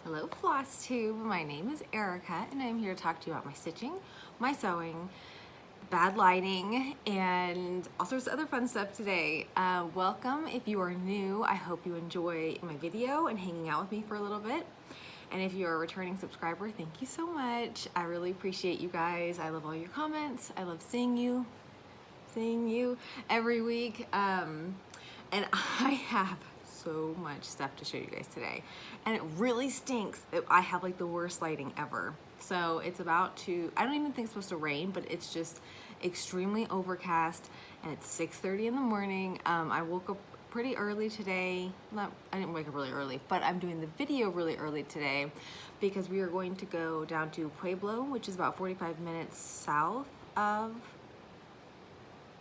Hello Flosstube, my name is Erica and I'm here to talk to you about my stitching, my sewing, bad lighting, and all sorts of other fun stuff today. Welcome if you are new. I hope you enjoy my video and hanging out with me for a little bit. And if you're a returning subscriber, thank you so much. I really appreciate you guys. I love all your comments. I love seeing you every week. And I have so much stuff to show you guys today, and it really stinks that I have like the worst lighting ever. So it's about to, I don't even think it's supposed to rain, but it's just extremely overcast, and it's 6:30 in the morning. I woke up pretty early today. I didn't wake up really early, but I'm doing the video really early today because we are going to go down to Pueblo, which is about 45 minutes south of,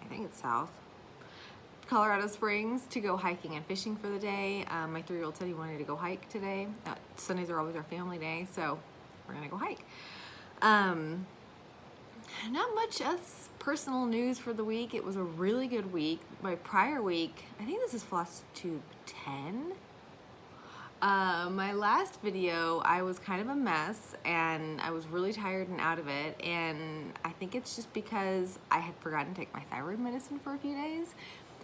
I think it's south, Colorado Springs, to go hiking and fishing for the day. My 3-year-old said he wanted to go hike today. Sundays are always our family day, so we're gonna go hike. Not much else personal news for the week. It was a really good week. My prior week, I think this is Flosstube 10. My last video, I was kind of a mess and I was really tired and out of it, and I think it's just because I had forgotten to take my thyroid medicine for a few days.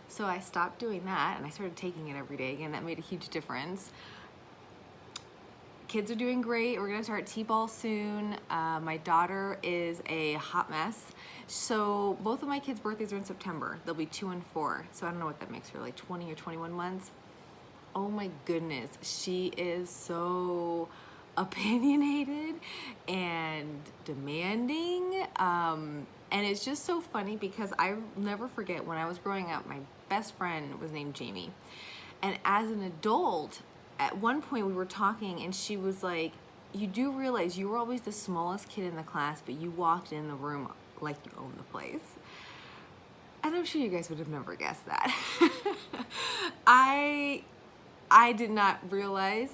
So I stopped doing that and I started taking it every day again. That made a huge difference. Kids are doing great. We're gonna start T-ball soon. My daughter is a hot mess. So both of my kids' birthdays are in September. They'll be 2 and 4. So I don't know what that makes her, like 20 or 21 months. Oh my goodness, she is so opinionated and demanding. And it's just so funny because I never forget when I was growing up, my best friend was named Jamie. And as an adult, at one point we were talking and she was like, you do realize you were always the smallest kid in the class, but you walked in the room like you owned the place. And I'm sure you guys would have never guessed that. I did not realize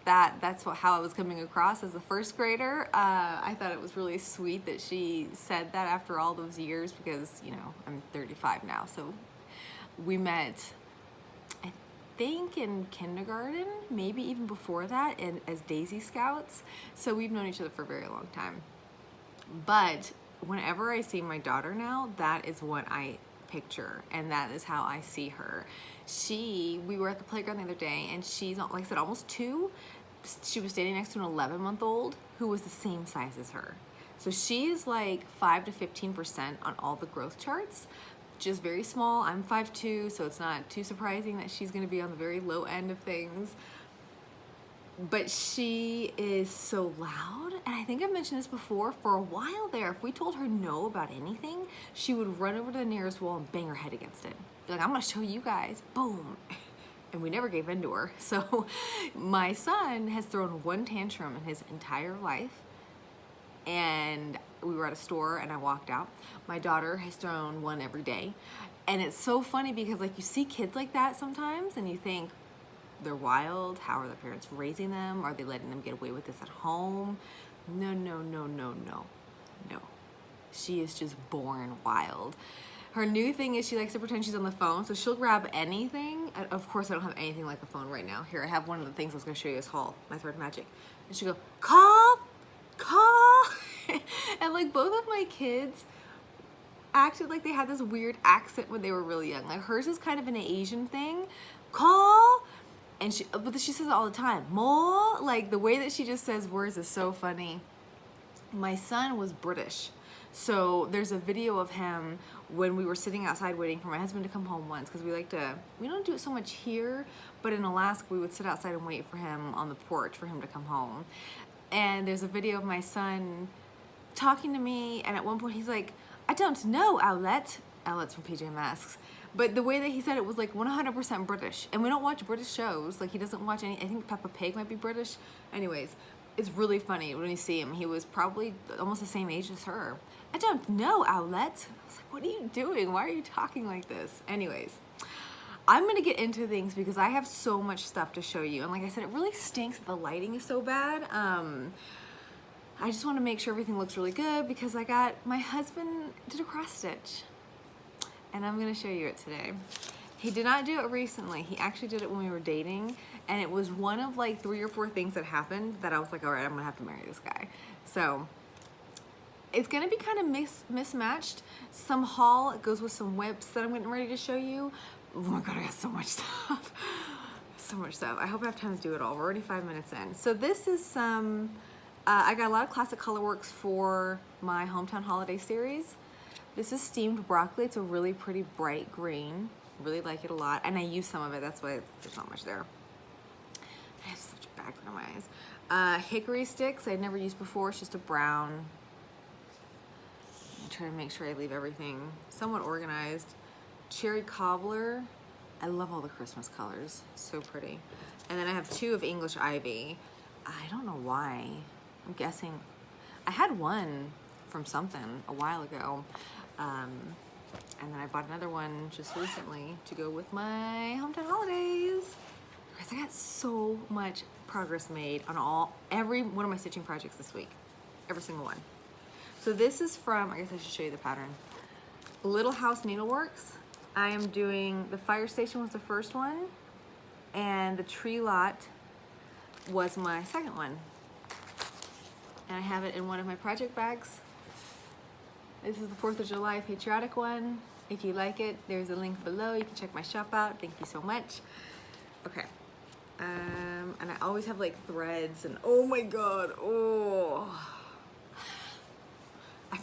that that's how I was coming across as a first grader. I thought it was really sweet that she said that after all those years because, you know, I'm 35 now. So we met, I think, in kindergarten, maybe even before that, as Daisy Scouts. So we've known each other for a very long time. But whenever I see my daughter now, that is what I picture, and that is how I see her. We were at the playground the other day, and she's, like I said, almost 2. She was standing next to an 11-month-old who was the same size as her. So she is like 5 to 15% on all the growth charts, just very small. I'm 5'2", so it's not too surprising that she's gonna be on the very low end of things. But she is so loud, and I think I've mentioned this before, for a while there, if we told her no about anything, she would run over to the nearest wall and bang her head against it. Be like, I'm gonna show you guys, boom. And we never gave in to her. So my son has thrown one tantrum in his entire life, and we were at a store and I walked out. My daughter has thrown one every day. And it's so funny because like you see kids like that sometimes and you think, they're wild. How are their parents raising them? Are they letting them get away with this at home? No, no, no, no, no, no. She is just born wild. Her new thing is she likes to pretend she's on the phone, so she'll grab anything. Of course, I don't have anything like a phone right now. Here, I have one of the things I was gonna show you this haul, my thread magic. And she'll go, call. And like both of my kids acted like they had this weird accent when they were really young. Like hers is kind of an Asian thing. Call. And but she says it all the time. More, like the way that she just says words is so funny. My son was British. So there's a video of him when we were sitting outside waiting for my husband to come home once, because we don't do it so much here, but in Alaska we would sit outside and wait for him on the porch for him to come home. And there's a video of my son talking to me, and at one point he's like, I don't know, Owlette. Owlette's from PJ Masks. But the way that he said it was like 100% British. And we don't watch British shows. Like he doesn't watch any, I think Peppa Pig might be British. Anyways, it's really funny when you see him. He was probably almost the same age as her. I don't know, Owlette. I was like, what are you doing? Why are you talking like this? Anyways, I'm gonna get into things because I have so much stuff to show you. And like I said, it really stinks that the lighting is so bad. I just wanna make sure everything looks really good because my husband did a cross stitch. And I'm gonna show you it today. He did not do it recently. He actually did it when we were dating, And it was one of like 3 or 4 things that happened that I was like, all right, I'm gonna have to marry this guy. So it's gonna be kind of mismatched. Some haul goes with some whips that I'm getting ready to show you. Oh my God, I got so much stuff. So much stuff. I hope I have time to do it all. We're already 5 minutes in. So this is some, I got a lot of classic colorworks for my Hometown Holiday series. This is steamed broccoli. It's a really pretty bright green. Really like it a lot. And I use some of it, that's why there's not much there. I have such background in my eyes. Hickory sticks I'd never used before. It's just a brown. I'm trying to make sure I leave everything somewhat organized. Cherry cobbler. I love all the Christmas colors. So pretty. And then I have 2 of English ivy. I don't know why. I'm guessing. I had one from something a while ago. And then I bought another one just recently to go with my Hometown Holidays. Guys, I got so much progress made on every one of my stitching projects this week. Every single one. So this is from, I guess I should show you the pattern. Little House Needleworks. I am doing, the fire station was the first one, and the tree lot was my second one. And I have it in one of my project bags. This is the 4th of July patriotic one. If you like it, there's a link below. You can check my shop out. Thank you so much. Okay. And I always have like threads and oh my God, oh. I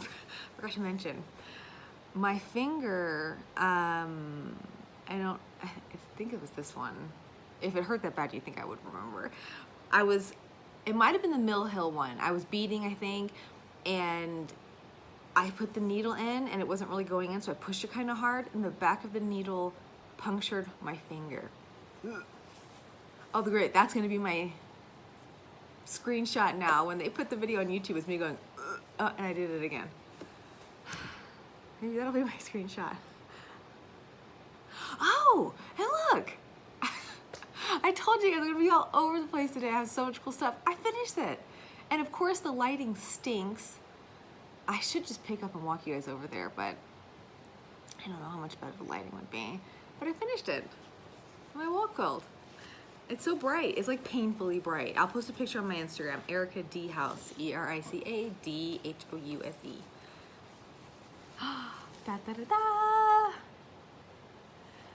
forgot to mention, my finger, I think it was this one. If it hurt that bad, you think I would remember. It might have been the Mill Hill one. I was beading, I think, and I put the needle in and it wasn't really going in, so I pushed it kind of hard and the back of the needle punctured my finger. Oh, great, that's gonna be my screenshot now. When they put the video on YouTube, it's me going, and I did it again. Maybe that'll be my screenshot. Oh, and look. I told you guys I'm gonna be all over the place today. I have so much cool stuff. I finished it. And of course the lighting stinks. I should just pick up and walk you guys over there, but I don't know how much better the lighting would be. But I finished it. My wall quilt. It's so bright. It's like painfully bright. I'll post a picture on my Instagram, Erica D House, ERICADHOUSE. Da da da da.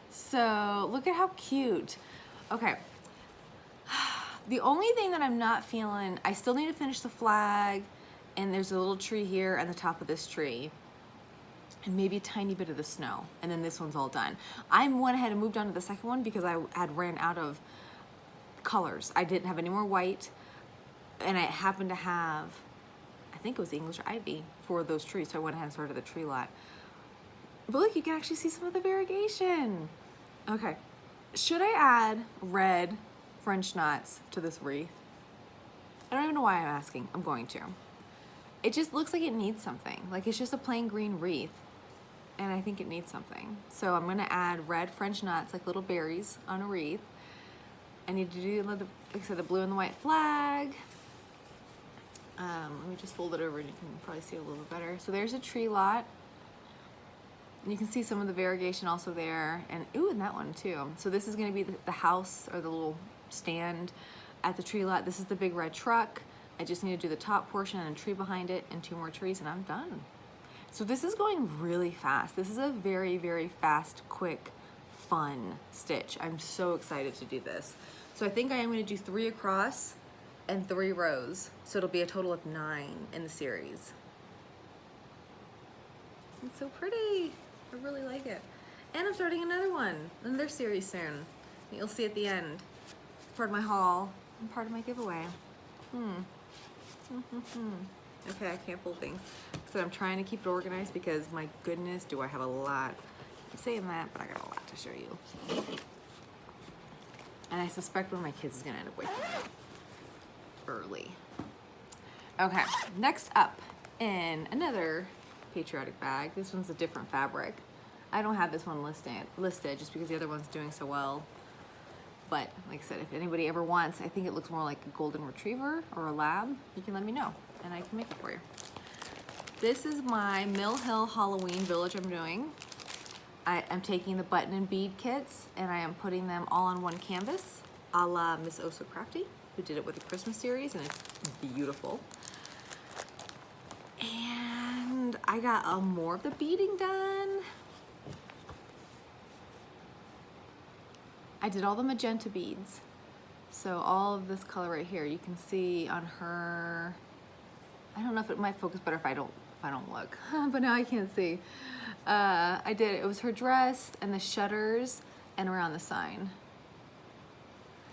So look at how cute. Okay. The only thing that I'm not feeling, I still need to finish the flag, and there's a little tree here and the top of this tree, and maybe a tiny bit of the snow, and then this one's all done. I went ahead and moved on to the second one because I had ran out of colors. I didn't have any more white, and I happened to have, I think it was English ivy for those trees, so I went ahead and started the tree lot. But look, you can actually see some of the variegation. Okay, should I add red French knots to this wreath? I don't even know why I'm asking. I'm going to. It just looks like it needs something. Like it's just a plain green wreath, and I think it needs something. So I'm gonna add red French knots, like little berries on a wreath. I need to do, like I said, the blue and the white flag. Let me just fold it over and you can probably see it a little bit better. So there's a tree lot. And you can see some of the variegation also there. And ooh, and that one too. So this is gonna be the house or the little stand at the tree lot. This is the big red truck. I just need to do the top portion and a tree behind it and 2 more trees and I'm done. So this is going really fast. This is a very, very fast, quick, fun stitch. I'm so excited to do this. So I think I am gonna do 3 across and 3 rows. So it'll be a total of 9 in the series. It's so pretty. I really like it. And I'm starting another series soon. You'll see at the end. Part of my haul and part of my giveaway. Okay, I can't fold things. So I'm trying to keep it organized because my goodness, do I have a lot. I'm saying that, but I got a lot to show you. And I suspect one of my kids is gonna end up waking up early. Okay, next up in another patriotic bag. This one's a different fabric. I don't have this one listed just because the other one's doing so well. But like I said, if anybody ever wants, I think it looks more like a golden retriever or a lab, you can let me know and I can make it for you. This is my Mill Hill Halloween Village I'm doing. I'm taking the button and bead kits and I am putting them all on one canvas. a la Miss Oh So Crafty, who did it with the Christmas series, and it's beautiful. And I got more of the beading done. I did all the magenta beads. So all of this color right here, you can see on her, I don't know if it might focus better if I don't look, but now I can't see. I did, it was her dress and the shutters and around the sign.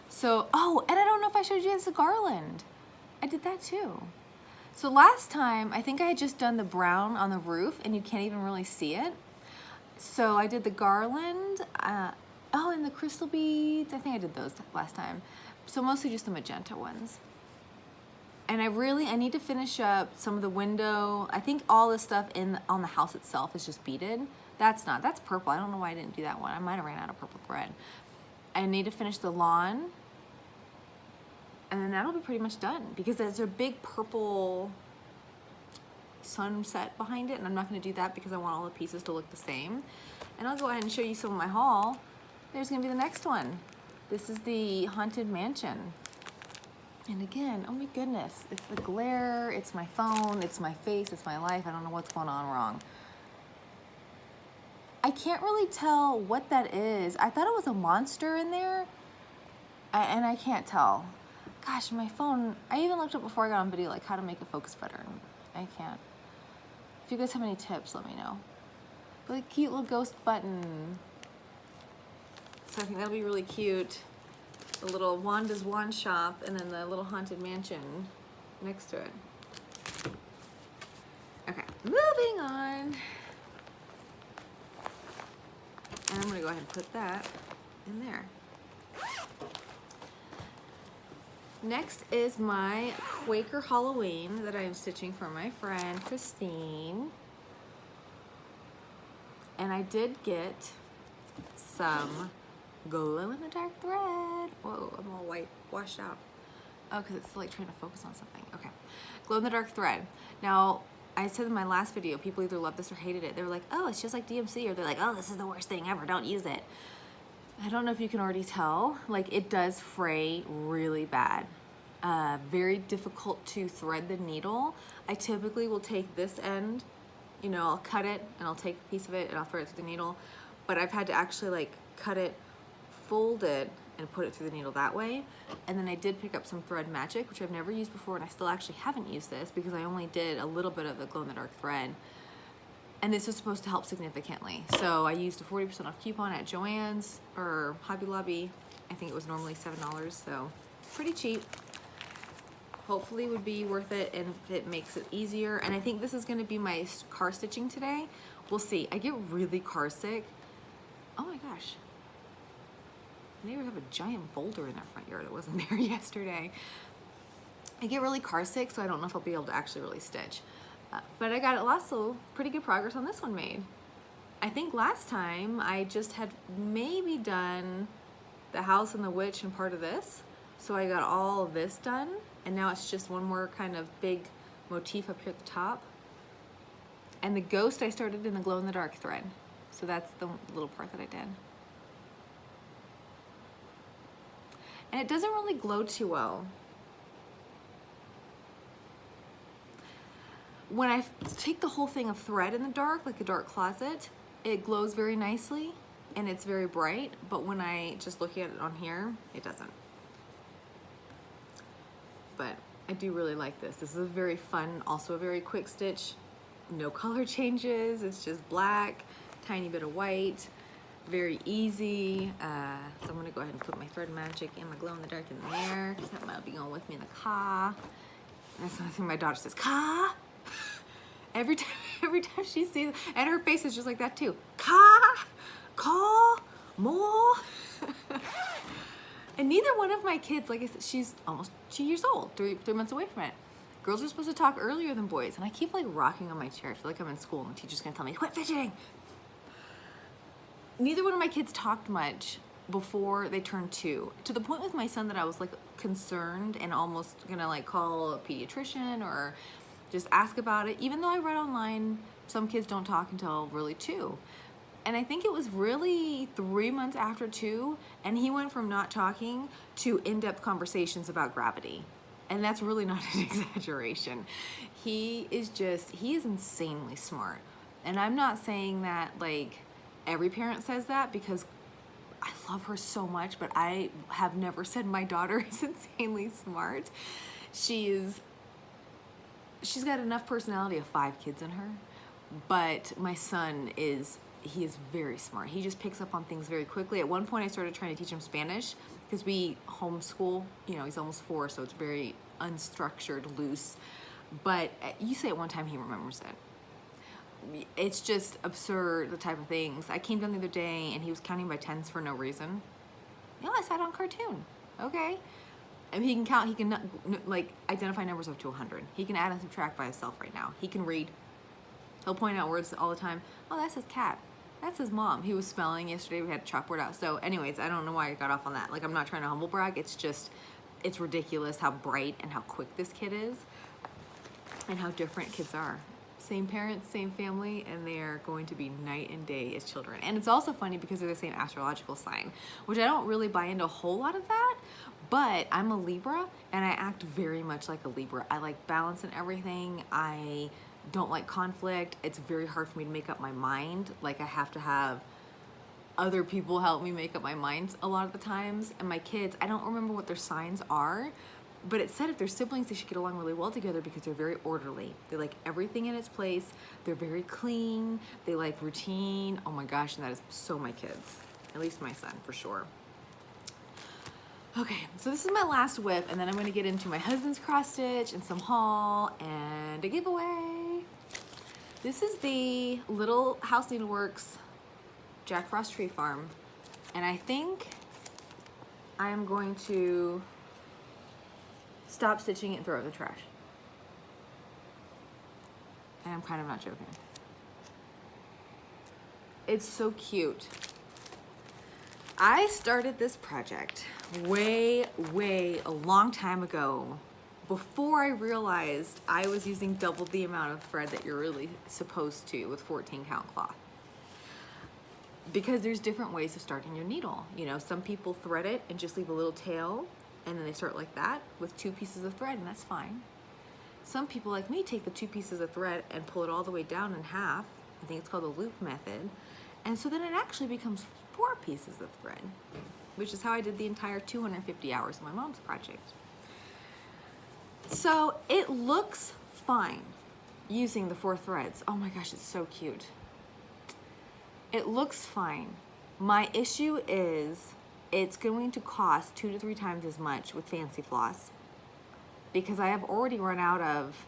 So, oh, and I don't know if I showed you guys the garland. I did that too. So last time, I think I had just done the brown on the roof and you can't even really see it. So I did the garland, oh, and the crystal beads. I think I did those last time. So mostly just the magenta ones. And I need to finish up some of the window. I think all this stuff on the house itself is just beaded. That's purple. I don't know why I didn't do that one. I might have ran out of purple thread. I need to finish the lawn. And then that'll be pretty much done because there's a big purple sunset behind it. And I'm not gonna do that because I want all the pieces to look the same. And I'll go ahead and show you some of my haul. There's gonna be the next one. This is the Haunted Mansion. And again, oh my goodness, it's the glare, it's my phone, it's my face, it's my life. I don't know what's going on wrong. I can't really tell what that is. I thought it was a monster in there, and I can't tell. Gosh, my phone, I even looked up before I got on video, like how to make it focus better. I can't. If you guys have any tips, let me know. But a cute little ghost button. So I think that'll be really cute. The little Wanda's Wand Shop and then the little Haunted Mansion next to it. Okay, moving on. And I'm gonna go ahead and put that in there. Next is my Quaker Halloween that I am stitching for my friend Christine. And I did get some glow-in-the-dark thread. Whoa, I'm all white, washed out. Oh, because it's like trying to focus on something. Okay. Glow-in-the-dark thread. Now, I said in my last video, people either loved this or hated it. They were like, oh, it's just like DMC, or they're like, oh, this is the worst thing ever, don't use it. I don't know if you can already tell, like it does fray really bad. Very difficult to thread the needle. I typically will take this end, you know, I'll cut it and I'll take a piece of it and I'll thread it through the needle. But I've had to actually like cut it, fold it, and put it through the needle that way. And then I did pick up some Thread Magic, which I've never used before, and I still actually haven't used this because I only did a little bit of the glow-in-the-dark thread. And this is supposed to help significantly. So I used a 40% off coupon at Joann's or Hobby Lobby. I think it was normally $7, so pretty cheap. Hopefully would be worth it, and it makes it easier. And I think this is gonna be my car stitching today. We'll see. I get really car sick. Oh my gosh. Neighbors have a giant boulder in their front yard that wasn't there yesterday. I get really car sick, so I don't know if I'll be able to actually really stitch. But I got also pretty good progress on this one made. I think last time I just had maybe done the house and the witch and part of this. So I got all of this done, and now it's just one more kind of big motif up here at the top. And the ghost I started in the glow-in-the-dark thread. So that's the little part that I did. And it doesn't really glow too well. When I take the whole thing of thread in the dark, like a dark closet, it glows very nicely and it's very bright, but when I just look at it on here, it doesn't. But I do really like this. This is a very fun, also a very quick stitch. No color changes, it's just black, tiny bit of white. Very easy. So I'm gonna go ahead and put my Thread Magic and my glow-in-the-dark in there, because that might be going with me in the car. And that's another thing my daughter says, car? every time she sees it, and her face is just like that too. Car, more. And neither one of my kids, like I said, she's almost 2 years old, three months away from it. Girls are supposed to talk earlier than boys, and I keep like rocking on my chair. I feel like I'm in school and the teacher's gonna tell me, quit fidgeting. Neither one of my kids talked much before they turned 2, to the point with my son that I was like concerned and almost gonna like call a pediatrician or just ask about it. Even though I read online, some kids don't talk until really 2. And I think it was really 3 months after 2, and he went from not talking to in-depth conversations about gravity. And that's really not an exaggeration. He is insanely smart. And I'm not saying that like every parent says that, because I love her so much, but I have never said my daughter is insanely smart. She's got enough personality of 5 kids in her, but my son is very smart. He just picks up on things very quickly. At one point I started trying to teach him Spanish because we homeschool, you know, he's almost 4, so it's very unstructured, loose. But you say it one time, he remembers it. It's just absurd, the type of things. I came down the other day and he was counting by tens for no reason. Yeah, I saw it on cartoon. Okay. I mean, he can count, he can like identify numbers up to 100. He can add and subtract by himself right now. He can read. He'll point out words all the time. Oh, that's his cat. That's his mom. He was spelling yesterday. We had a chalkboard out. So anyways, I don't know why I got off on that. Like, I'm not trying to humble brag. It's just, it's ridiculous how bright and how quick this kid is and how different kids are. Same parents, same family, and they are going to be night and day as children. And it's also funny because they're the same astrological sign, which I don't really buy into a whole lot of that, but I'm a Libra and I act very much like a Libra. I like balance in everything. I don't like conflict. It's very hard for me to make up my mind. Like, I have to have other people help me make up my mind a lot of the times. And my kids, I don't remember what their signs are, but it said if they're siblings, they should get along really well together because they're very orderly. They like everything in its place. They're very clean. They like routine. Oh my gosh, and that is so my kids. At least my son, for sure. Okay, so this is my last whip, and then I'm gonna get into my husband's cross stitch and some haul and a giveaway. This is the Little House Needleworks Jack Frost Tree Farm, and I think I'm going to stop stitching it and throw it in the trash. And I'm kind of not joking. It's so cute. I started this project way a long time ago, before I realized I was using double the amount of thread that you're really supposed to with 14 count cloth. Because there's different ways of starting your needle. You know, some people thread it and just leave a little tail, and then they start like that with 2 pieces of thread, and that's fine. Some people like me take the 2 pieces of thread and pull it all the way down in half. I think it's called the loop method. And so then it actually becomes 4 pieces of thread, which is how I did the entire 250 hours of my mom's project. So it looks fine using the 4 threads. Oh my gosh, it's so cute. It looks fine. My issue is it's going to cost 2 to 3 times as much with fancy floss, because I have already run out of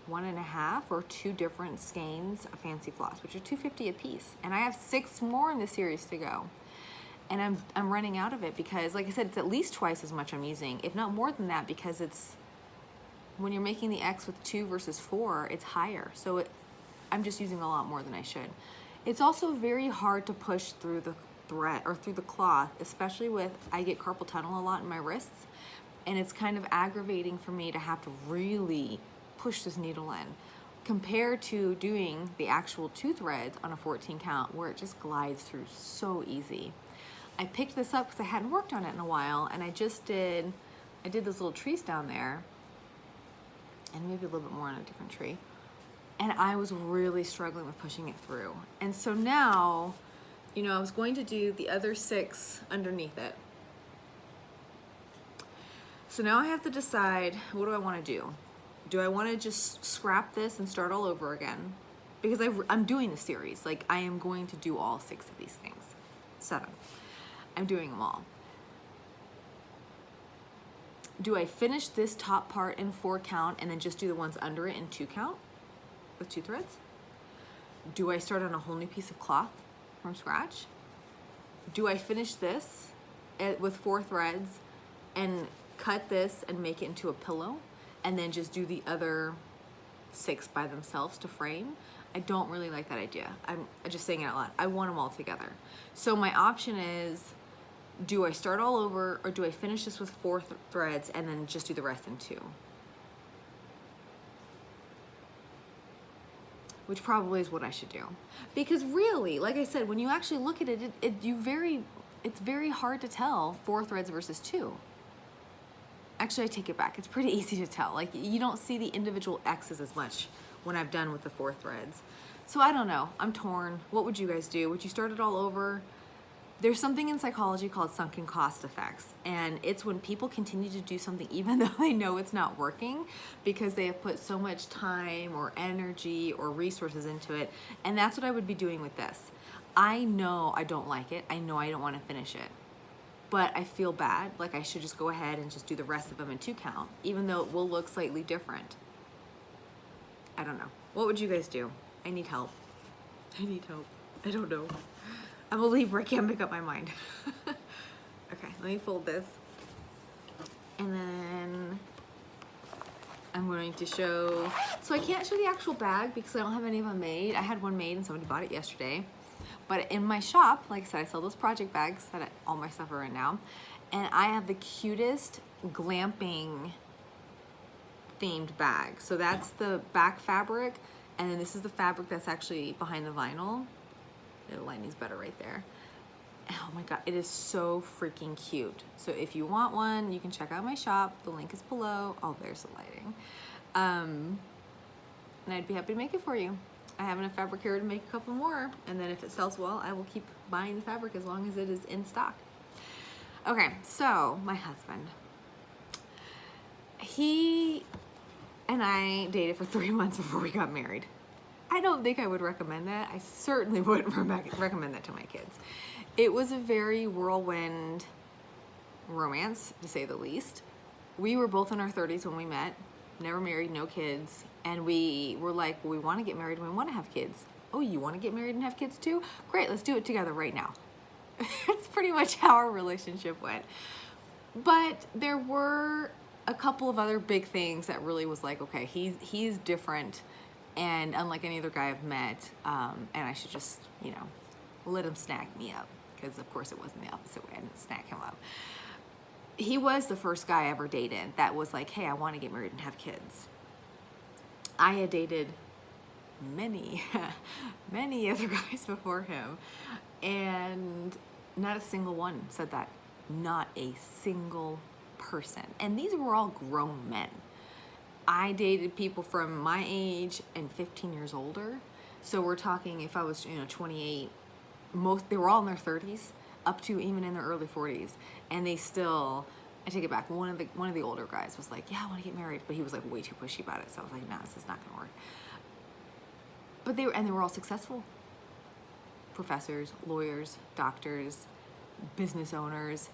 1.5 or 2 different skeins of fancy floss, which are $2.50 a piece, and I have 6 more in the series to go. And I'm running out of it because, like I said, it's at least twice as much I'm using, if not more than that, because it's, when you're making the X with 2 versus 4, it's higher. So I'm just using a lot more than I should. It's also very hard to push through the thread or through the cloth, especially with, I get carpal tunnel a lot in my wrists, and it's kind of aggravating for me to have to really push this needle in compared to doing the actual 2 threads on a 14 count where it just glides through so easy. I picked this up because I hadn't worked on it in a while, and I did those little trees down there, and maybe a little bit more on a different tree, and I was really struggling with pushing it through. And so now, you know, I was going to do the other 6 underneath it. So now I have to decide, what do I want to do? Do I want to just scrap this and start all over again? Because I'm doing the series. Like, I am going to do all 6 of these things. 7. I'm doing them all. Do I finish this top part in 4 count and then just do the ones under it in 2 count with 2 threads? Do I start on a whole new piece of cloth from scratch? Do I finish this with 4 threads and cut this and make it into a pillow and then just do the other 6 by themselves to frame? I don't really like that idea. I'm just saying it out loud. I want them all together. So my option is, do I start all over, or do I finish this with 4 threads and then just do the rest in 2? which probably is what I should do. Because really, like I said, when you actually look at it, it's very hard to tell 4 threads versus 2. Actually, I take it back. It's pretty easy to tell. Like, you don't see the individual X's as much when I've done with the 4 threads. So I don't know. I'm torn. What would you guys do? Would you start it all over? There's something in psychology called sunken cost effects, and it's when people continue to do something even though they know it's not working because they have put so much time or energy or resources into it, and that's what I would be doing with this. I know I don't like it. I know I don't want to finish it, but I feel bad, like I should just go ahead and just do the rest of them in 2 count, even though it will look slightly different. I don't know. What would you guys do? I need help. I need help. I don't know. I'm a Libra, I can't make up my mind. Okay, let me fold this. And then I'm going to show, so I can't show the actual bag because I don't have any of them made. I had one made and somebody bought it yesterday. But in my shop, like I said, I sell those project bags that all my stuff are in now. And I have the cutest glamping themed bag. So that's the back fabric. And then this is the fabric that's actually behind the vinyl. The lighting's better right there. Oh my God, it is so freaking cute. So if you want one, you can check out my shop. The link is below. Oh, there's the lighting. And I'd be happy to make it for you. I have enough fabric here to make a couple more. And then if it sells well, I will keep buying the fabric as long as it is in stock. Okay, so my husband. He and I dated for 3 months before we got married. I don't think I would recommend that. I certainly wouldn't recommend that to my kids. It was a very whirlwind romance, to say the least. We were both in our 30s when we met, never married, no kids, and we were like, well, we want to get married and we want to have kids. Oh, you want to get married and have kids too? Great, let's do it together right now. That's pretty much how our relationship went. But there were a couple of other big things that really was like, okay, he's different and unlike any other guy I've met, and I should just, you know, let him snack me up, because of course it wasn't the opposite way. I didn't snack him up. He was the first guy I ever dated that was like, hey, I want to get married and have kids. I had dated many, many other guys before him, and not a single one said that. Not a single person. And these were all grown men. I dated people from my age and 15 years older. So we're talking, if I was, 28, they were all in their 30s, up to even in their early 40s. And they still, I take it back, one of the older guys was like, yeah, I want to get married. But he was like way too pushy about it. So I was like, no, this is not going to work. But they were all successful. Professors, lawyers, doctors, business owners.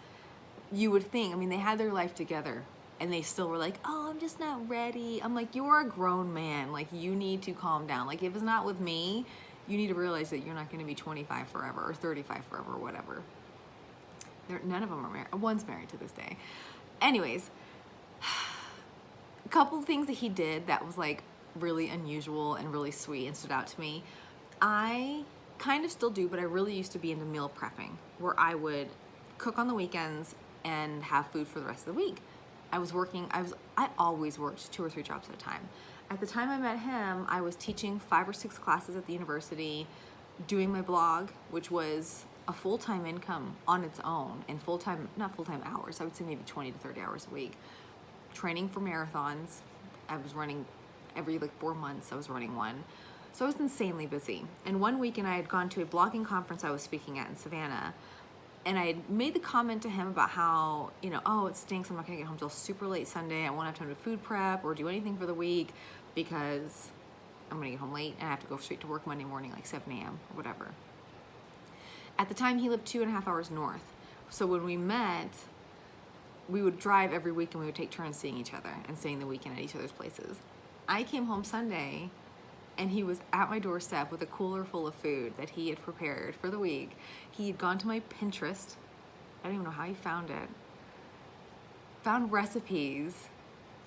You would think, they had their life together. And they still were like, oh, I'm just not ready. I'm like, you're a grown man. Like, you need to calm down. Like, if it's not with me, you need to realize that you're not going to be 25 forever or 35 forever or whatever. None of them are married. One's married to this day. Anyways, a couple of things that he did that was like really unusual and really sweet and stood out to me. I kind of still do, but I really used to be into meal prepping, where I would cook on the weekends and have food for the rest of the week. I always worked 2 or 3 jobs at a time. At the time I met him, I was teaching 5 or 6 classes at the university, doing my blog, which was a full-time income on its own, and not full-time hours, I would say maybe 20 to 30 hours a week. Training for marathons. I was running every 4 months, I was running one. So I was insanely busy. And one weekend I had gone to a blogging conference I was speaking at in Savannah, and I had made the comment to him about how, oh, it stinks, I'm not gonna get home till super late Sunday, I won't have time to food prep or do anything for the week because I'm gonna get home late and I have to go straight to work Monday morning, 7 a.m. or whatever. At the time, he lived 2.5 hours north. So when we met, we would drive every week and we would take turns seeing each other and staying the weekend at each other's places. I came home Sunday and he was at my doorstep with a cooler full of food that he had prepared for the week. He had gone to my Pinterest. I don't even know how he found it. Found recipes.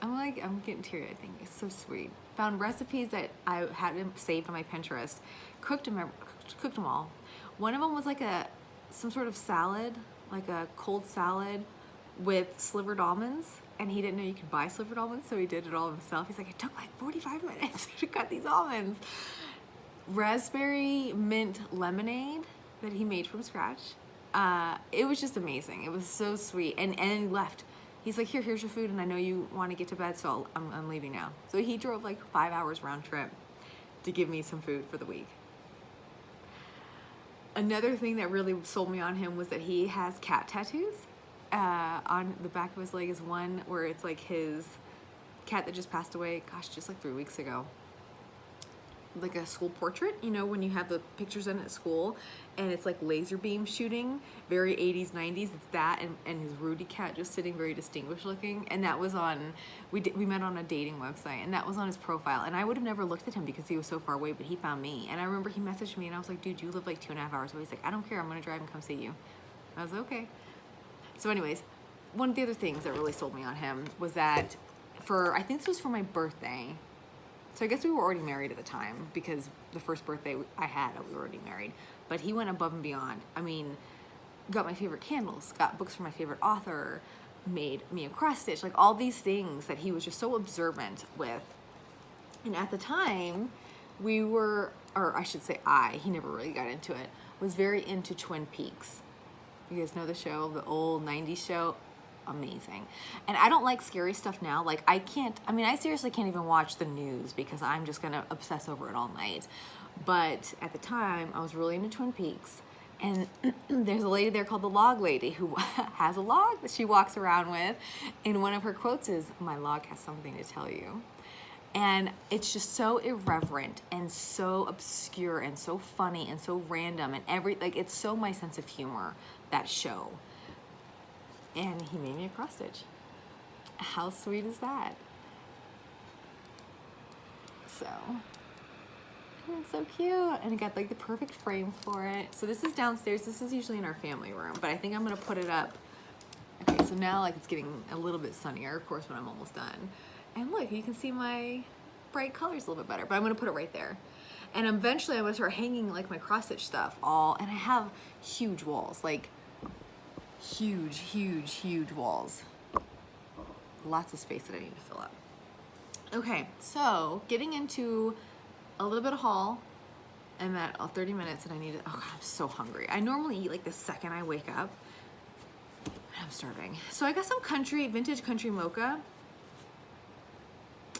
I'm getting teary, I think. It's so sweet. Found recipes that I had saved on my Pinterest. Cooked them all. One of them was some sort of salad, like a cold salad with slivered almonds. And he didn't know you could buy slivered almonds, so he did it all himself. He's like, it took 45 minutes to cut these almonds. raspberry mint lemonade that he made from scratch. It was just amazing. It was so sweet. And he left. He's like, here's your food, and I know you want to get to bed, so I'm leaving now. So he drove like 5 hours round trip to give me some food for the week. Another thing that really sold me on him was that he has cat tattoos. On the back of his leg is one where it's like his cat that just passed away, gosh, just like 3 weeks ago. Like a school portrait, you know, when you have the pictures in at school and it's like laser beam shooting, very 80s, 90s. It's that and his Rudy cat just sitting very distinguished looking. And that was on, we met on a dating website, and that was on his profile. And I would have never looked at him because he was so far away, but he found me. And I remember he messaged me and I was like, dude, you live like 2.5 hours away. He's like, I don't care, I'm gonna drive and come see you. I was okay. So anyways, one of the other things that really sold me on him was that I think this was for my birthday. So I guess we were already married at the time, because the first birthday I had, we were already married. But he went above and beyond. I mean, got my favorite candles, got books from my favorite author, made me a cross stitch, like all these things that he was just so observant with. And at the time, we were, or I should say he never really got into it, was very into Twin Peaks. You guys know the show, the old 90s show? Amazing. And I don't like scary stuff now. Like I seriously can't even watch the news because I'm just gonna obsess over it all night. But at the time I was really into Twin Peaks, and there's a lady there called the log lady who has a log that she walks around with, and one of her quotes is, "My log has something to tell you." And it's just so irreverent and so obscure and so funny and so random, and it's so my sense of humor, that show. And he made me a cross stitch. How sweet is that? So, it's so cute. And I got like the perfect frame for it. So this is downstairs. This is usually in our family room, but I think I'm gonna put it up. Okay, so now like it's getting a little bit sunnier, of course, when I'm almost done. And look, you can see my bright colors a little bit better, but I'm gonna put it right there. And eventually I'm gonna start hanging like my cross stitch stuff and I have huge walls, like huge walls. Lots of space that I need to fill up. Okay, so getting into a little bit of haul. I'm at 30 minutes and I need to, oh God, I'm so hungry. I normally eat like the second I wake up. I'm starving. So I got some vintage country mocha.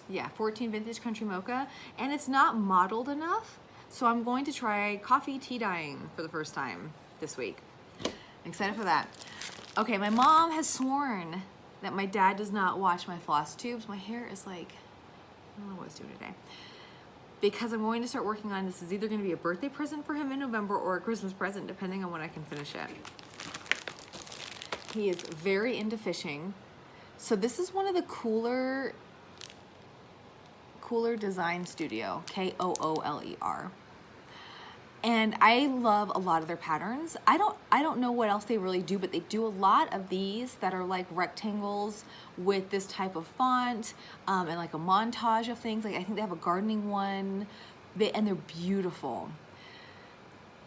Yeah, 14 vintage country mocha, and it's not mottled enough. So I'm going to try coffee tea dyeing for the first time this week. I'm excited for that. Okay, my mom has sworn that my dad does not watch my Flosstubes. My hair is like, I don't know what it's doing today. Because I'm going to start working on this. Is either going to be a birthday present for him in November or a Christmas present, depending on when I can finish it. He is very into fishing. So this is one of the Cooler Design Studio, Kooler. And I love a lot of their patterns. I don't know what else they really do, but they do a lot of these that are like rectangles with this type of font, and like a montage of things. Like I think they have a gardening one, and they're beautiful.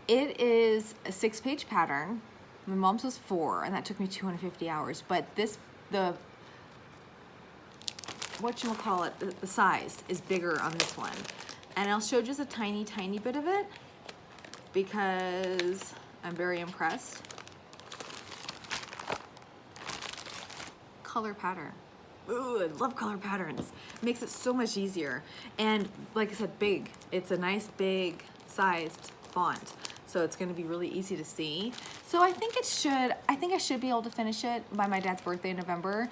It is a 6-page pattern. My mom's was 4, and that took me 250 hours. But the size is bigger on this one. And I'll show just a tiny bit of it, because I'm very impressed. Color pattern. Ooh, I love color patterns. It makes it so much easier. And like I said, big. It's a nice big sized font. So it's gonna be really easy to see. So I think I should be able to finish it by my dad's birthday in November.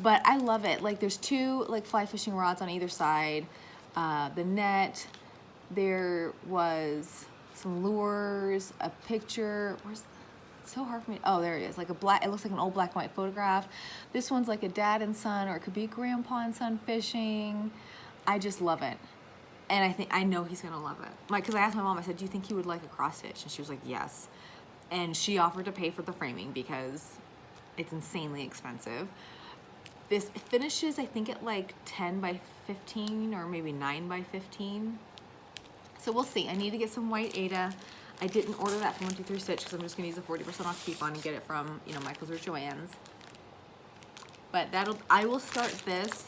But I love it. Like there's 2 like fly fishing rods on either side. The net, there was some lures, a picture. It's so hard for me. Oh, there it is. Like it looks like an old black and white photograph. This one's like a dad and son, or it could be grandpa and son fishing. I just love it. And I know he's gonna love it. Because I asked my mom, I said, do you think he would like a cross stitch? And she was like, yes. And she offered to pay for the framing because it's insanely expensive. This finishes, I think, at like 10 by 15 or maybe 9 by 15. So we'll see. I need to get some white Aida. I didn't order that from 123 Stitch because I'm just gonna use a 40% off coupon and get it from, Michael's or Joann's. But I will start this.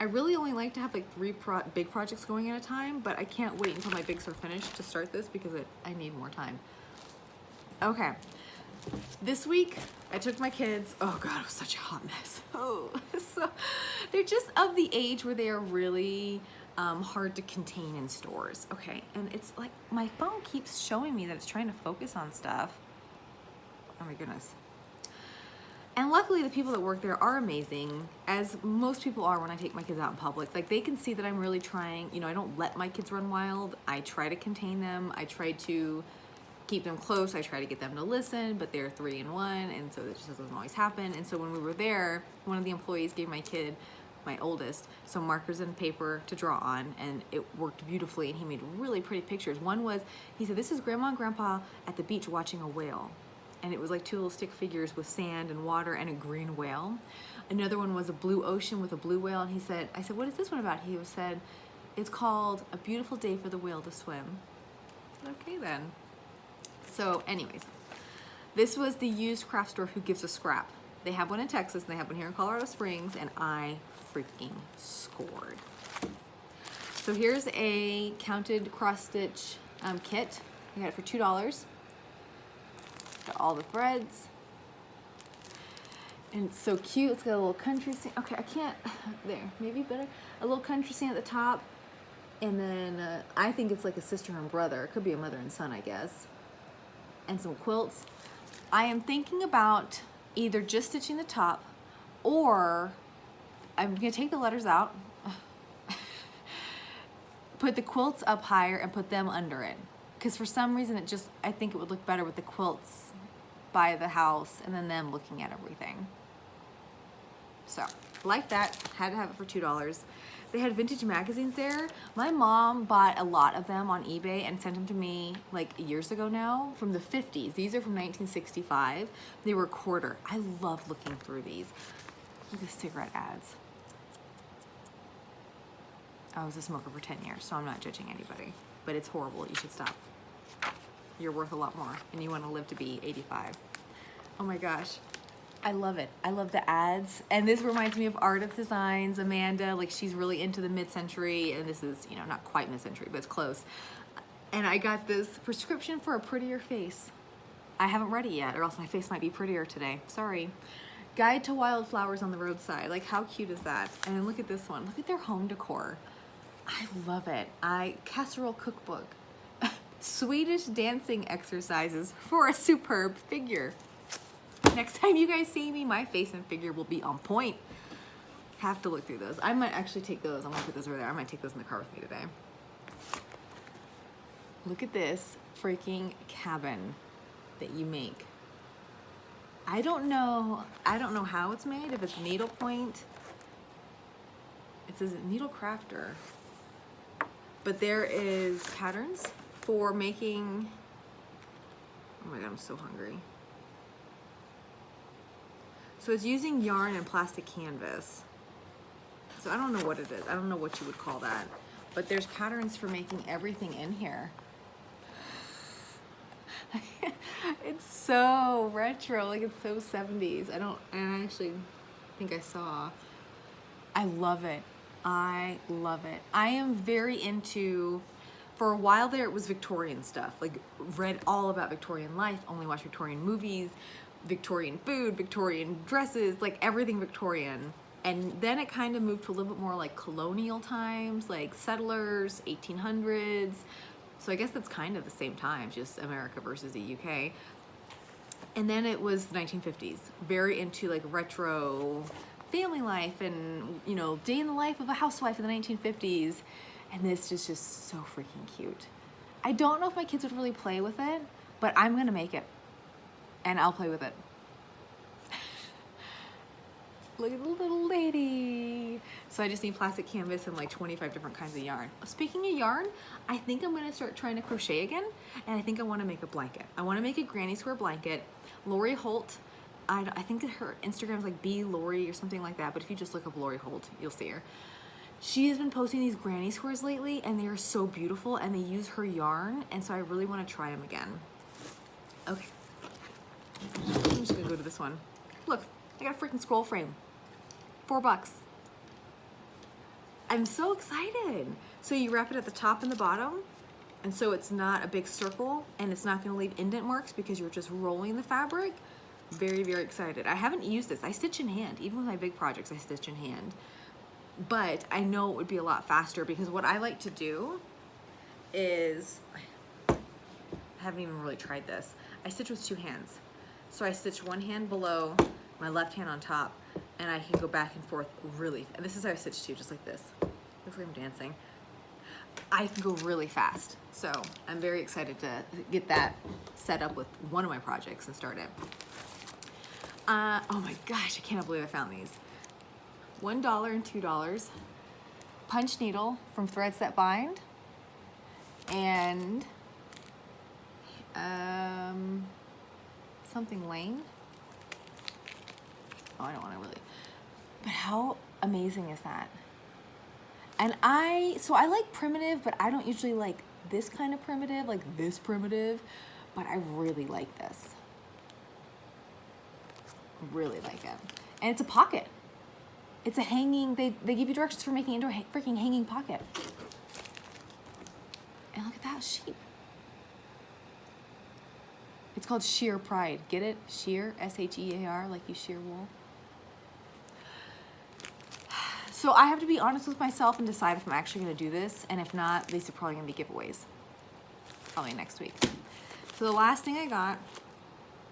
I really only like to have like 3 big projects going at a time, but I can't wait until my bigs are finished to start this because I need more time. Okay, this week I took my kids, oh God, it was such a hot mess. Oh, so they're just of the age where they are really hard to contain in stores. Okay, and it's like my phone keeps showing me that it's trying to focus on stuff. Oh my goodness. And luckily the people that work there are amazing, as most people are when I take my kids out in public. Like, they can see that I'm really trying, you know, I don't let my kids run wild. I try to contain them. I try to keep them close. I try to get them to listen, but they're 3 and 1, and so that just doesn't always happen. And so when we were there, one of the employees gave my kid, my oldest, some markers and paper to draw on, and it worked beautifully, and he made really pretty pictures. One was, he said, this is Grandma and Grandpa at the beach watching a whale. And it was like 2 little stick figures with sand and water and a green whale. Another one was a blue ocean with a blue whale, and he said, I said, what is this one about? He said, it's called A Beautiful Day for the Whale to Swim. I said, okay then. So anyways, this was the used craft store Who Gives a Scrap. They have one in Texas, and they have one here in Colorado Springs, and I freaking scored. So here's a counted cross-stitch kit. I got it for $2. Got all the threads, and it's so cute. It's got a little country scene. Okay, I can't, there, maybe better. A little country scene at the top, and then I think it's like a sister and brother. It could be a mother and son, I guess. And some quilts. I am thinking about either just stitching the top, or I'm gonna take the letters out, put the quilts up higher and put them under it. Because for some reason I think it would look better with the quilts by the house and then them looking at everything. So, like that, had to have it for $2. They had vintage magazines there. My mom bought a lot of them on eBay and sent them to me like years ago now, from the 50s. These are from 1965. They were a quarter. I love looking through these. Look at the cigarette ads. I was a smoker for 10 years, so I'm not judging anybody, but it's horrible. You should stop. You're worth a lot more, and you want to live to be 85. Oh my gosh, I love it. I love the ads, and this reminds me of Art of Designs. Amanda, like, she's really into the mid-century, and this is, you know, not quite mid-century, but it's close. And I got this prescription for a prettier face. I haven't read it yet, or else my face might be prettier today. Sorry. Guide to Wildflowers on the Roadside. Like, how cute is that? And then look at this one. Look at their home decor. I love it. Casserole cookbook. Swedish dancing exercises for a superb figure. Next time you guys see me, my face and figure will be on point. Have to look through those. I might actually take those. I'm gonna put those over there. I might take those in the car with me today. Look at this freaking cabin that you make. I don't know how it's made, if it's needlepoint. It says needle crafter. But there is patterns for making, oh my God, I'm so hungry. So it's using yarn and plastic canvas. So I don't know what it is. I don't know what you would call that. But there's patterns for making everything in here. It's so retro, like it's so 70s. I actually think I saw. I love it. I love it. I am very into, for a while there it was Victorian stuff, like read all about Victorian life, only watch Victorian movies, Victorian food, Victorian dresses, like everything Victorian. And then it kind of moved to a little bit more like colonial times, like settlers, 1800s. So I guess that's kind of the same time, just America versus the UK. And then it was the 1950s, very into like retro family life and, you know, day in the life of a housewife in the 1950s. And this is just so freaking cute. I don't know if my kids would really play with it, but I'm gonna make it and I'll play with it. Look at the little lady. So I just need plastic canvas and like 25 different kinds of yarn. Speaking of yarn, I think I'm gonna start trying to crochet again, and I think I wanna make a blanket. I wanna make a granny square blanket. Lori Holt, I think that her Instagram's like B Lori or something like that, but if you just look up Lori Holt, you'll see her. She has been posting these granny squares lately, and they are so beautiful, and they use her yarn, and so I really wanna try them again. Okay, I'm just gonna go to this one. Look, I got a freaking scroll frame. $4. I'm so excited. So you wrap it at the top and the bottom, and so it's not a big circle, and it's not gonna leave indent marks because you're just rolling the fabric. Very, very excited. I haven't used this. I stitch in hand. Even with my big projects, I stitch in hand. But I know it would be a lot faster because what I like to do is, I haven't even really tried this. I stitch with 2 hands. So I stitch one hand below, my left hand on top, and I can go back and forth really, and this is how I stitch too, just like this. Looks like I'm dancing. I can go really fast. So I'm very excited to get that set up with one of my projects and start it. Oh my gosh, I cannot believe I found these. $1 and $2. Punch needle from Threads That Bind. And something Lane. Oh, I don't want to really. But how amazing is that? And so I like primitive, but I don't usually like this kind of primitive, like this primitive, but I really like this. Really like it. And it's a pocket. It's a hanging, they give you directions for making it into a freaking hanging pocket. And look at that sheep. It's called Sheer Pride. Get it? Sheer, S-H-E-A-R, like you shear wool. So I have to be honest with myself and decide if I'm actually gonna do this, and if not, these are probably gonna be giveaways. Probably next week. So the last thing I got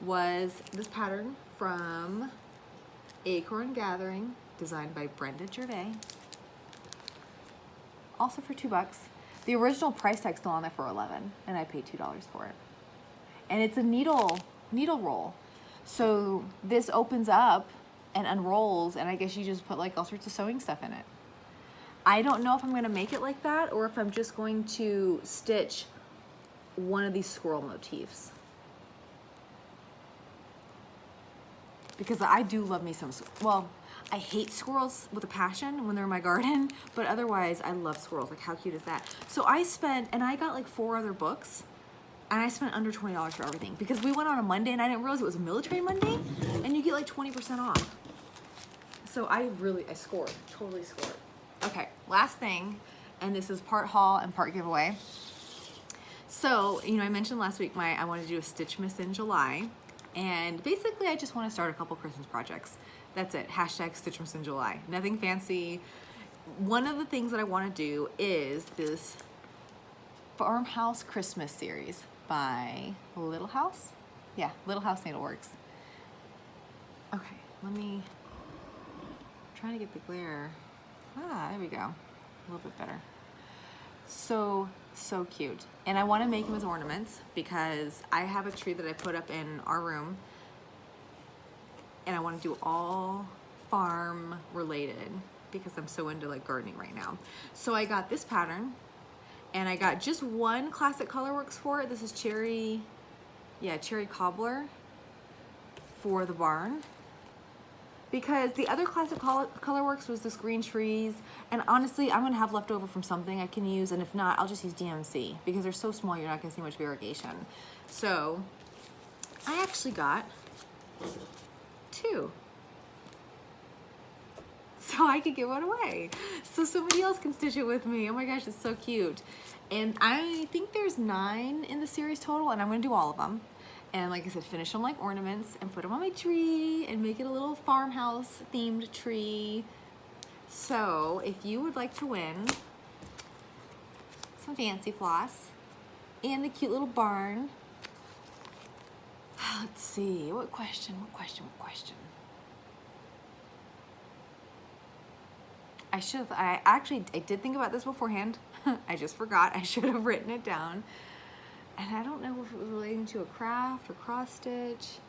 was this pattern from Acorn Gathering, designed by Brenda Gervais. Also for $2. The original price tag's still on there for $11, and I paid $2 for it. And it's a needle roll. So this opens up and unrolls, and I guess you just put like all sorts of sewing stuff in it. I don't know if I'm gonna make it like that or if I'm just going to stitch one of these squirrel motifs. Because I do love me some, well, I hate squirrels with a passion when they're in my garden, but otherwise I love squirrels. Like, how cute is that? So I spent, and I got like 4 other books, and I spent under $20 for everything because we went on a Monday and I didn't realize it was a Military Monday, and you get like 20% off. So I scored, totally scored. Okay, last thing, and this is part haul and part giveaway. So, you know, I mentioned last week I wanted to do a Stitch Miss in July, and basically I just want to start a couple Christmas projects. That's it, hashtag Stitch Miss in July. Nothing fancy. One of the things that I want to do is this Farmhouse Christmas series by Little House. Yeah, Little House Needleworks. Okay, let me try to get the glare. Ah, there we go. A little bit better. So cute. And I want to make them as ornaments because I have a tree that I put up in our room, and I want to do all farm related because I'm so into like gardening right now. So I got this pattern, and I got just one Classic Colorworks for it. This is Cherry Cobbler for the barn. Because the other Classic Colorworks was this green trees, and honestly, I'm gonna have leftover from something I can use, and if not, I'll just use DMC because they're so small, you're not gonna see much variegation. So I actually got 2. So I could give one away. So somebody else can stitch it with me. Oh my gosh, it's so cute. And I think there's 9 in the series total, and I'm gonna do all of them. And like I said, finish them like ornaments and put them on my tree and make it a little farmhouse themed tree. So if you would like to win some fancy floss and the cute little barn, let's see, what question? I did think about this beforehand. I just forgot. I should have written it down. And I don't know if it was relating to a craft or cross stitch.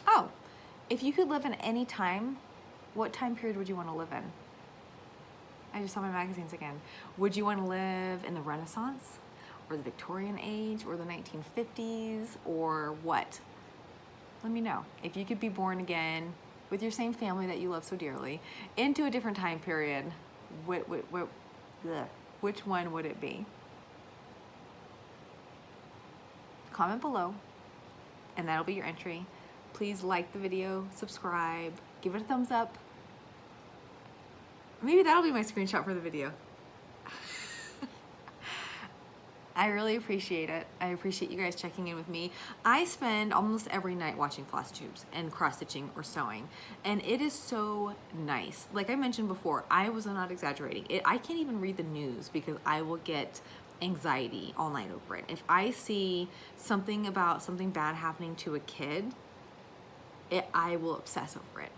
Oh, if you could live in any time, what time period would you want to live in? I just saw my magazines again. Would you want to live in the Renaissance or the Victorian age or the 1950s or what? Let me know. If you could be born again with your same family that you love so dearly into a different time period, which one would it be? Comment below, and that'll be your entry. Please like the video, subscribe, give it a thumbs up. Maybe that'll be my screenshot for the video. I really appreciate it. I appreciate you guys checking in with me. I spend almost every night watching Flosstubes and cross-stitching or sewing, and it is so nice. Like I mentioned before, I was not exaggerating. I can't even read the news because I will get anxiety all night over it. If I see something about something bad happening to a kid, I will obsess over it.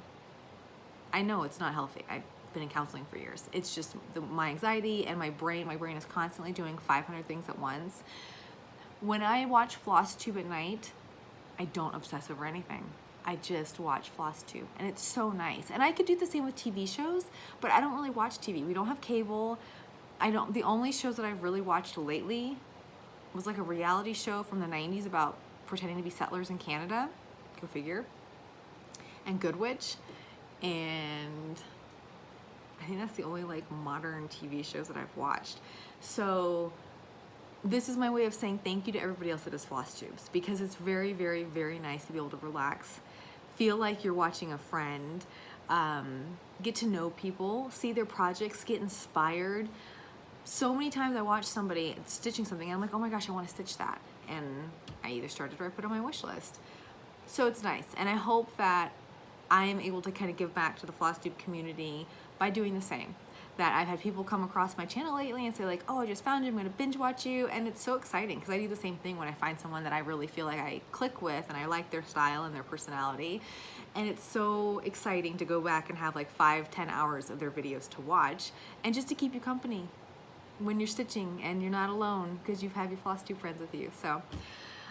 I know it's not healthy. I've been in counseling for years. It's just my anxiety and my brain is constantly doing 500 things at once. When I watch Flosstube at night, I don't obsess over anything. I just watch Flosstube, and it's so nice. And I could do the same with TV shows, but I don't really watch TV. We don't have cable. The only shows that I've really watched lately was like a reality show from the 90s about pretending to be settlers in Canada. Go figure. And Good Witch. And I think that's the only like modern TV shows that I've watched. So this is my way of saying thank you to everybody else that does Flosstubes, because it's very, very, very nice to be able to relax, feel like you're watching a friend, get to know people, see their projects, get inspired. So many times I watch somebody stitching something and I'm like, oh my gosh, I want to stitch that. And I either started or I put it on my wish list. So it's nice. And I hope that I am able to kind of give back to the Flosstube community by doing the same. That I've had people come across my channel lately and say like, oh, I just found you, I'm gonna binge watch you. And it's so exciting because I do the same thing when I find someone that I really feel like I click with and I like their style and their personality. And it's so exciting to go back and have like 5-10 hours of their videos to watch, and just to keep you company when you're stitching and you're not alone because you have your Flosstube friends with you. So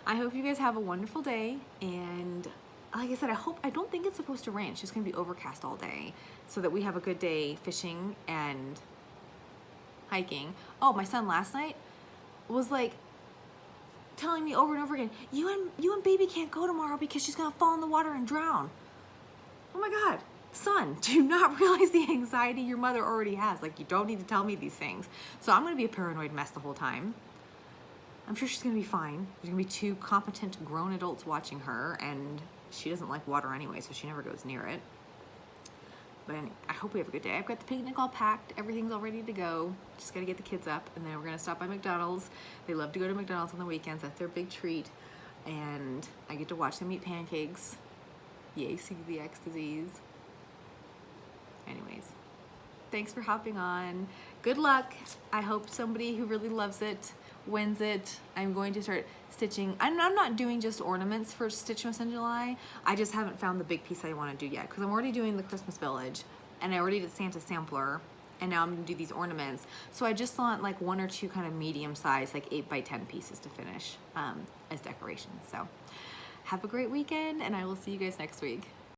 I hope you guys have a wonderful day, and like I said, I don't think it's supposed to rain. It's just gonna be overcast all day so that we have a good day fishing and hiking. Oh, my son last night was like telling me over and over again, you and baby can't go tomorrow because she's gonna fall in the water and drown. Oh my God, son, do you not realize the anxiety your mother already has? Like, you don't need to tell me these things. So I'm gonna be a paranoid mess the whole time. I'm sure she's gonna be fine. There's gonna be 2 competent grown adults watching her, and she doesn't like water anyway, so she never goes near it. But anyway, I hope we have a good day. I've got the picnic all packed. Everything's all ready to go. Just got to get the kids up, and then we're going to stop by McDonald's. They love to go to McDonald's on the weekends. That's their big treat. And I get to watch them eat pancakes. Yay, celiac disease. Anyways, thanks for hopping on. Good luck. I hope somebody who really loves it wins it. I'm going to start stitching. I'm not doing just ornaments for Stitchmas in July. I just haven't found the big piece I want to do yet, because I'm already doing the Christmas Village, and I already did Santa Sampler, and now I'm going to do these ornaments. So I just want like 1 or 2 kind of medium size, like 8x10 pieces to finish as decorations. So have a great weekend, and I will see you guys next week.